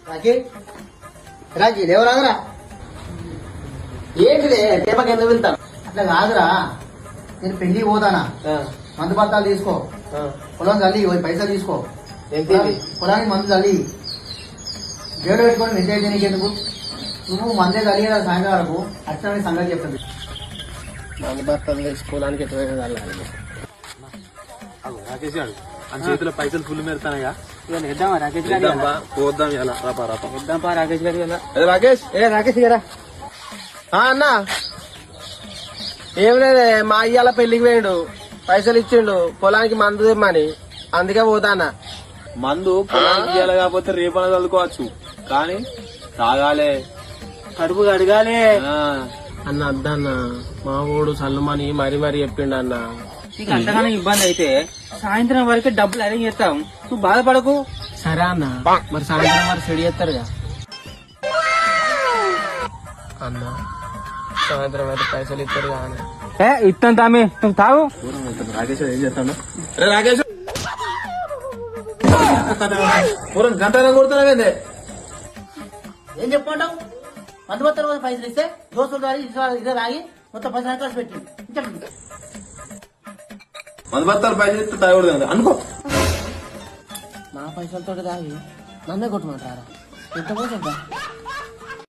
రాకి రాకి లేవరాదురా. ఏంటిదే టేపకి ఎందుకు వెళ్తాను? అట్లా కాదురా, నేను పెళ్లి పోతానా, మందు పత్రాలు తీసుకో, పొలం చల్లి పైసలు తీసుకో, పొలానికి మందు చల్లి జేడు పెట్టుకొని నిద్ర చేయడానికి ఎందుకు? నువ్వు మందే చల్లి కదా సాయంత్రం వరకు అట్లా సంగతి చెప్తుంది. మందు పత్రాలు తీసుకోవడానికి ఎటువంటి రాకేష్ గారు అని చేతిలో పైసలు ఫుల్ మెరుతానయ్యా. ఇద్దామా రాకేష్ గారు? పోద్దాం ఇలా రాపా ఇద్దాం పా రాకేష్ గారు. రాకేష్ రాకేష్ గారా అన్నా ఏం లేదే, మా అయ్యాల పెళ్లికి పోయిండు, పైసలు ఇచ్చిండు పొలానికి మందు తెమ్మని, అందుకే పోతానా. మందు పొలానికి ఇయ్యాలి కాకపోతే రేపన చదువుకోవచ్చు, కానీ తాగాలే, కడుపు కడగాలే అన్న. అద్దన్న మా ఊడు చల్లుమని మరీ చెప్పిండు అన్న. నీకు అంతగానో ఇబ్బంది అయితే సాయంత్రం వరకు డబ్బులు అరేంజ్ చేస్తాం, నువ్వు బాధపడకు. సరే అన్న, మరి సాయంత్రం వరకు సెడి చేస్తారుగా అన్న. సాయంత్రం వరకు పైసలు ఇస్తారు కానీ ఇస్తాను తామే, నువ్వు తాగు. రాకేష్ ఏం చేస్తాడు? రాకేష్ గంట కొడుతున్నావేందే? ఏం చెప్పమంటావు? మందు పత్రాలు పైసలు ఇస్తే దోస్తులు దారి ఇదే రాగి మొత్తం పైసలు కలిసి పెట్టి మందు బత్తాలు పైసలు ఇస్తే తాగకూడదు అనుకో. నా పైసలతో తాగి నన్నే కొట్టమంటారా? ఎంత పోతుందా?